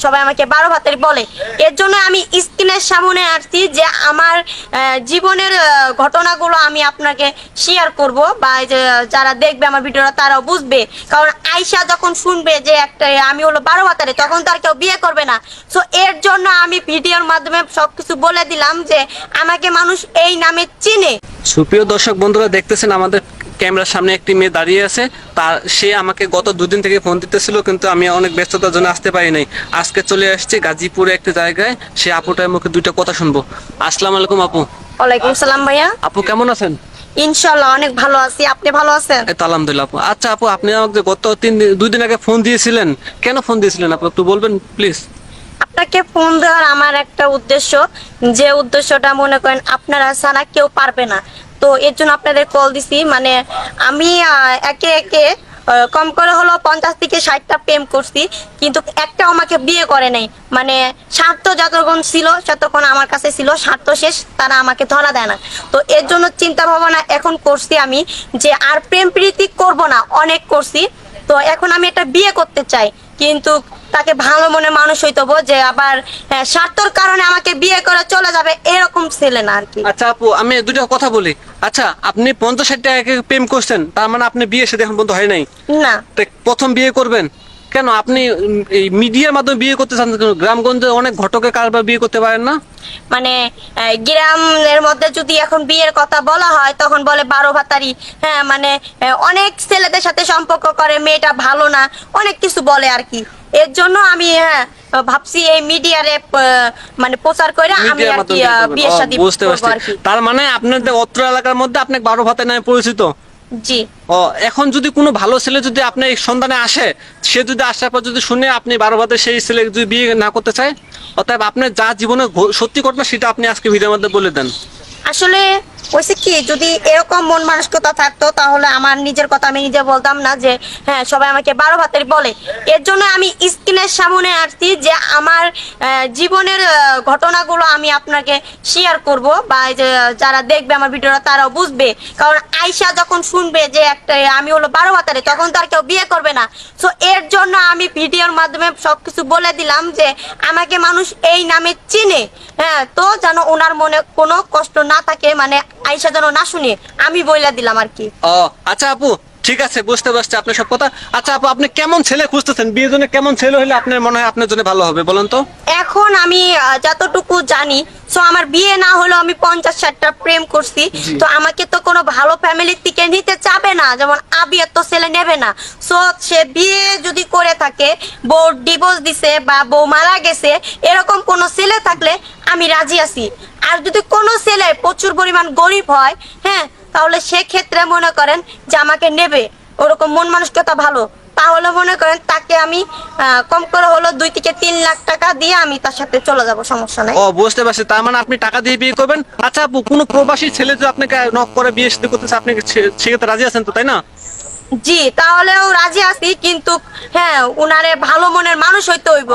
সবাই আমাকে 12 ভাতের বলে। এর জন্য আমি স্ক্রিনের সামনে আসছি যে আমার জীবনের ঘটনাগুলো আমি আপনাকে শেয়ার করব, বা যারা দেখবে আমার ভিডিওটা তারাও বুঝবে। কারণ আয়শা যখন শুনবে যে একটা আমি হলো 12 ভাতারে, তখন তো আর কেউ বিয়ে করবে না। সো এর জন্য আমি ভিডিওর মাধ্যমে সবকিছু বলে দিলাম যে আমাকে মানুষ এই নামে চিনে। সুপ্রিয় দর্শক বন্ধুরা, দেখতেছেন আমাদের ক্যামেরার সামনে একটি মেয়ে দাঁড়িয়ে আছে। সে আমাকে গত দুদিন থেকে ফোন দিতেছিল, কিন্তু আমি অনেক ব্যস্ততার জন্য আসতে পারি নাই। আজকে চলে আসছি গাজীপুরে একটা জায়গায়, সে আপুটার মুখে দুইটা কথা শুনবো। আসসালামু আলাইকুম আপু। ওয়ালাইকুম সালাম ভাইয়া। আপু কেমন আছেন? ইনশাআল্লাহ অনেক ভালো আছি, আপনি ভালো আছেন? এই তো আলহামদুলিল্লাহ আপু। আচ্ছা আপু, আপনি আমাকে গত 2 দিন আগে ফোন দিয়েছিলেন, কেন ফোন দিয়েছিলেন আপু একটু বলবেন প্লিজ? আপনাকে ফোন দেওয়ার আমার একটা উদ্দেশ্য, যে উদ্দেশ্যটা মনে করেন আপনারা ছাড়া কেউ পারবে না। তো এর জন্য আপনাদের কল দিছি। মানে আমি একে একে কম করে হলো 50 থেকে 60টা প্রেম করছি, কিন্তু একটাও আমাকে বিয়ে করে নাই। মানে স্বার্থ যতক্ষণ ছিল ততক্ষণ আমার কাছে ছিল, স্বার্থ শেষ তারা আমাকে ধরা দেয় না। তো এর জন্য চিন্তা ভাবনা এখন করছি আমি যে আর প্রেম প্রীতি করব না, অনেক করছি। তো এখন আমি একটা বিয়ে করতে চাই, কিন্তু তাকে ভালো মনে মানুষ হইতে হবে, যে আবার স্বার্থর কারণে আমাকে বিয়ে করে চলে যাবে এরকম ছেলে না আর কি। আচ্ছা আপু, আমি দুটো কথা বলি। আচ্ছা, আপনি 50-60টা একে প্রেম করছেন, তার মানে আপনি বিয়ে সাথে এখন পর্যন্ত হয় নাই? না। তো প্রথম বিয়ে করবেন কেন আপনি? এই মিডিয়ার মাধ্যমে বিয়ে করতে চান কেন? গ্রামগঞ্জে অনেক ঘটকের কারবার বিয়ে করতে পারেন না? মানে গ্রামের মধ্যে যদি এখন বিয়ের কথা বলা হয় তখন বলে 12 ভাতারি। হ্যাঁ, মানে অনেক ছেলেদের সাথে সম্পর্ক করে, মেয়েটা ভালো না, অনেক কিছু বলে আর কি। এর জন্য আমি ভাবছি এই মিডিয়ারে মানে প্রচার করে আমি মিডিয়ার আর কি মাধ্যমে বিয়ে করবেন। বিয়ে শাদী বুঝতে করবো পারছি। আর কি। তার মানে আপনাদের অত্র এলাকার মধ্যে আপনি 12 ভাতা নামে পরিচিত। জি। এখন যদি কোনো ভালো ছেলে যদি আপনার এই সন্ধানে আসে, সে যদি আসার পর যদি শুনে আপনি 12 ভাতে সেই ছেলে যদি বিয়ে না করতে চায়, অতএব আপনার যা জীবনে সত্যি ঘটনা সেটা আপনি আজকে ভিডিওর মধ্যে বলে দেন। আসলে হয়েছে কি, যদি এরকম মন মানসিকতা থাকতো তাহলে আমার নিজের কথা আমি নিজে বলতাম না যে হ্যাঁ সবাই আমাকে 12 ভাতের বলে। এর জন্য আমি স্ক্রিনের সামনে আসছি যে আমার জীবনের ঘটনাগুলো আমি আপনাকে শেয়ার করব, বা যারা দেখবে আমার ভিডিওটা তারাও বুঝবে। কারণ আয়শা যখন শুনবে যে একটা আমি হলো 12 ভাতারে, তখন তো আর কেউ বিয়ে করবে না। সো এর জন্য আমি ভিডিওর মাধ্যমে সবকিছু বলে দিলাম যে আমাকে মানুষ এই নামে চিনে। হ্যাঁ, তো যেন ওনার মনে কোনো কষ্ট না থাকে, মানে আয়শা যেন না শুনে, আমি বইলা দিলাম আর কি। আচ্ছা আপু, ঠিক আছে, বুঝতে পারছি আপনার সব কথা। আচ্ছা আপু, আপনি কেমন ছেলে খুঁজতেছেন? বিয়ের জন্য কেমন ছেলে হলে আপনার মনে হয় আপনার জন্য ভালো হবে বলেন তো? এখন আমি যতটুকু জানি, সো আমার বিয়ে না হলেও আমি 50-60টা প্রেম করছি। তো আমাকে তো কোনো ভালো ফ্যামিলির থেকে নিতে চাবে না, যেমন আবিয়ার তো ছেলে নেবে না। সো সে বিয়ে যদি করে থাকে, বউ ডিভোর্স দিছে বা বউ মারা গেছে, এরকম কোনো ছেলে থাকলে আমি রাজি আছি। আর যদি কোনো ছেলে প্রচুর পরিমাণ গরিব হয়, হ্যাঁ, তাহলে সেক্ষেত্রে মনে করেন যে আমাকে নেবে, ওরকম মন মানসিকতা ভালো, তাহলে মনে করেন তাকে আমি কম করে হলো 2 থেকে 3 লাখ টাকা দিয়ে আমি তার সাথে চলে যাব, সমস্যা নাই। বুঝতে পারছি, তার মানে আপনি টাকা দিয়ে বিয়ে করবেন। আচ্ছা আপু, কোনো প্রবাসী ছেলে যদি আপনাকে নক করে বিয়ে শাদী করতেছে, আপনি সেক্ষেত্রে রাজি আছেন তো, তাই না? জি, তাহলেও রাজি আছি, কিন্তু হ্যাঁ উনারে ভালো মনের মানুষ হইতে হইব।